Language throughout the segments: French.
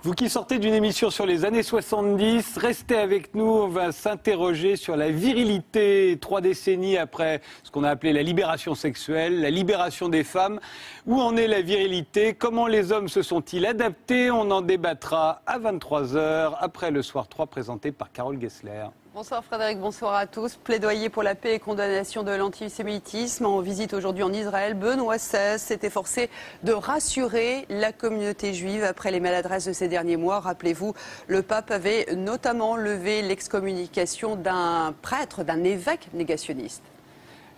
Vous qui sortez d'une émission sur les années 70, restez avec nous, on va s'interroger sur la virilité 3 décennies après ce qu'on a appelé la libération sexuelle, la libération des femmes. Où en est la virilité? Comment les hommes se sont-ils adaptés? On en débattra à 23h après le Soir 3 présenté par Carole Gessler. Bonsoir Frédéric, bonsoir à tous. Plaidoyer pour la paix et condamnation de l'antisémitisme. En visite aujourd'hui en Israël, Benoît XVI s'est efforcé de rassurer la communauté juive après les maladresses de ces derniers mois. Rappelez-vous, le pape avait notamment levé l'excommunication d'un prêtre, d'un évêque négationniste.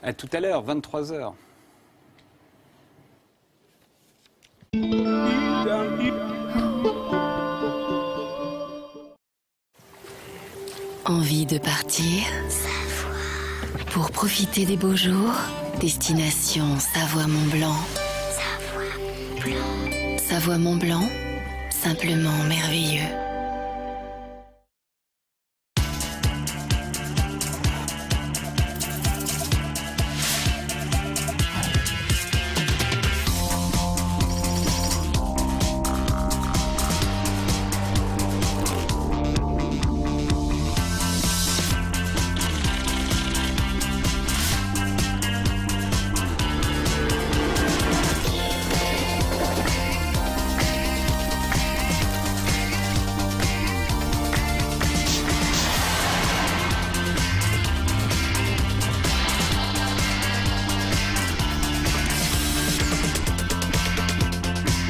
À tout à l'heure, 23h. Envie de partir? Pour profiter des beaux jours, destination Savoie-Mont-Blanc. Savoie-Mont-Blanc, simplement merveilleux.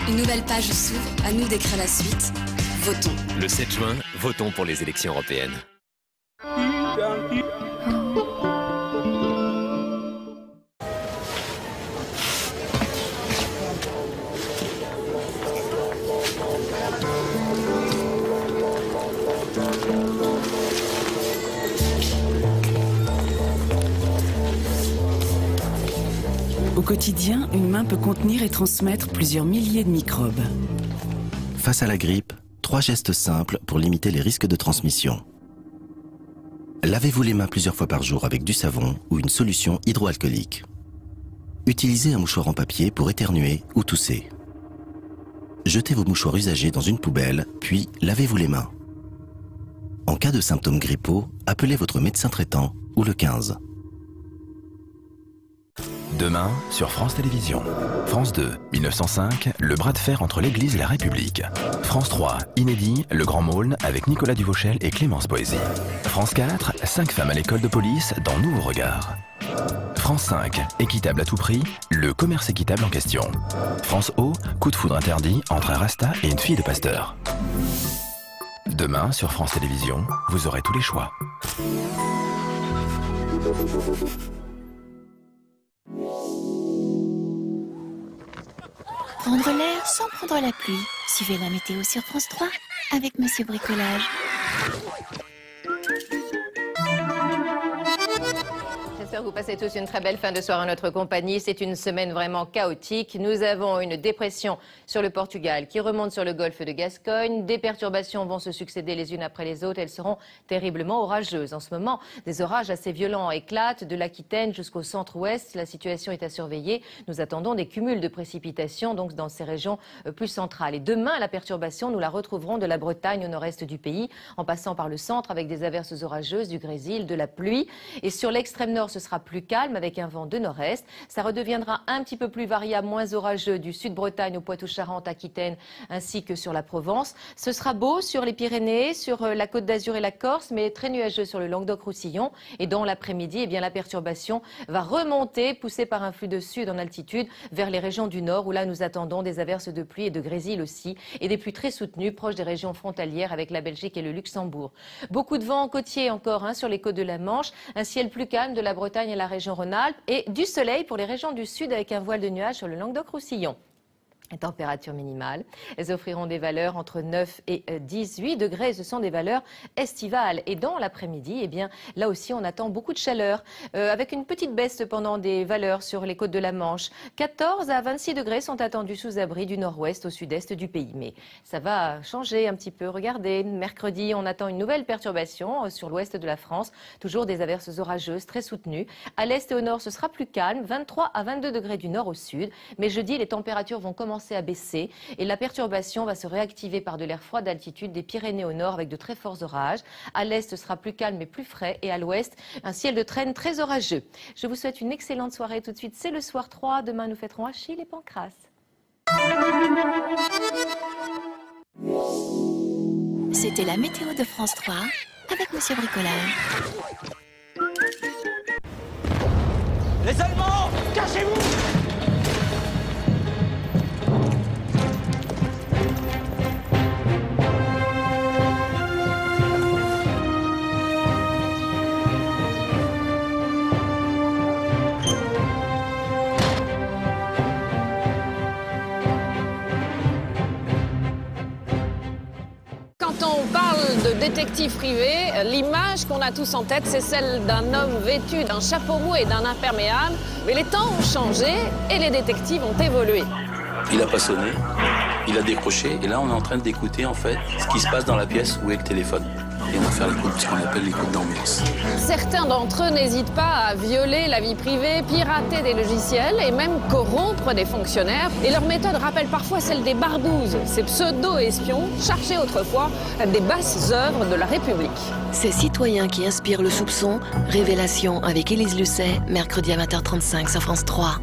Une nouvelle page s'ouvre, à nous d'écrire la suite. Votons. Le 7 juin, votons pour les élections européennes. Au quotidien, une main peut contenir et transmettre plusieurs milliers de microbes. Face à la grippe, 3 gestes simples pour limiter les risques de transmission. Lavez-vous les mains plusieurs fois par jour avec du savon ou une solution hydroalcoolique. Utilisez un mouchoir en papier pour éternuer ou tousser. Jetez vos mouchoirs usagés dans une poubelle, puis lavez-vous les mains. En cas de symptômes grippaux, appelez votre médecin traitant ou le 15. Demain, sur France Télévisions. France 2, 1905, le bras de fer entre l'Église et la République. France 3, inédit, le Grand Maulne avec Nicolas Duvauchel et Clémence Poésy. France 4, 5 femmes à l'école de police dans Nouveau Regard. France 5, équitable à tout prix, le commerce équitable en question. France O, coup de foudre interdit entre un rasta et une fille de pasteur. Demain, sur France Télévisions, vous aurez tous les choix. Prendre l'air sans prendre la pluie. Suivez la météo sur France 3 avec Monsieur Bricolage. J'espère que vous passez tous une très belle fin de soirée en notre compagnie. C'est une semaine vraiment chaotique. Nous avons une dépression sur le Portugal qui remonte sur le golfe de Gascogne. Des perturbations vont se succéder les unes après les autres. Elles seront terriblement orageuses. En ce moment, des orages assez violents éclatent de l'Aquitaine jusqu'au centre-ouest. La situation est à surveiller. Nous attendons des cumuls de précipitations donc dans ces régions plus centrales. Et demain, la perturbation, nous la retrouverons de la Bretagne au nord-est du pays, en passant par le centre avec des averses orageuses, du grésil, de la pluie. Et sur l'extrême nord, ce sera plus calme avec un vent de nord-est. Ça redeviendra un petit peu plus variable, moins orageux du sud-Bretagne au Poitou-Charentes, Aquitaine, ainsi que sur la Provence. Ce sera beau sur les Pyrénées, sur la Côte d'Azur et la Corse, mais très nuageux sur le Languedoc-Roussillon. Et dans l'après-midi, eh bien, la perturbation va remonter, poussée par un flux de sud en altitude, vers les régions du nord, où là, nous attendons des averses de pluie et de grésil aussi, et des pluies très soutenues, proches des régions frontalières avec la Belgique et le Luxembourg. Beaucoup de vent côtier encore sur les côtes de la Manche, un ciel plus calme de la Bretagne et la région Rhône-Alpes et du soleil pour les régions du sud avec un voile de nuages sur le Languedoc-Roussillon. Les températures minimales, elles offriront des valeurs entre 9 et 18 degrés. Ce sont des valeurs estivales. Et dans l'après-midi, eh bien, là aussi, on attend beaucoup de chaleur, avec une petite baisse cependant des valeurs sur les côtes de la Manche. 14 à 26 degrés sont attendus sous abri du nord-ouest au sud-est du pays. Mais ça va changer un petit peu. Regardez, mercredi, on attend une nouvelle perturbation sur l'ouest de la France. Toujours des averses orageuses très soutenues. À l'est et au nord, ce sera plus calme, 23 à 22 degrés du nord au sud. Mais jeudi, les températures vont commencer commencer à baisser et la perturbation va se réactiver par de l'air froid d'altitude des Pyrénées au nord avec de très forts orages. À l'est, ce sera plus calme et plus frais et à l'ouest, un ciel de traîne très orageux. Je vous souhaite une excellente soirée. Tout de suite, c'est le soir 3. Demain, nous fêterons Achille et Pancrace. C'était la météo de France 3 avec Monsieur Bricolage. Les Allemands, cachez-vous! Quand on parle de détective privé, l'image qu'on a tous en tête, c'est celle d'un homme vêtu d'un chapeau roux et d'un imperméable. Mais les temps ont changé et les détectives ont évolué. Il a pas sonné, il a décroché, et là on est en train d'écouter en fait ce qui se passe dans la pièce où est le téléphone. Et on va faire ce qu'on appelle l'écoute d'ambiance. Certains d'entre eux n'hésitent pas à violer la vie privée, pirater des logiciels et même corrompre des fonctionnaires. Et leur méthode rappelle parfois celle des barbouzes, ces pseudo-espions chargés autrefois des basses œuvres de la République. Ces citoyens qui inspirent le soupçon, révélation avec Élise Lucet, mercredi à 20h35 sur France 3.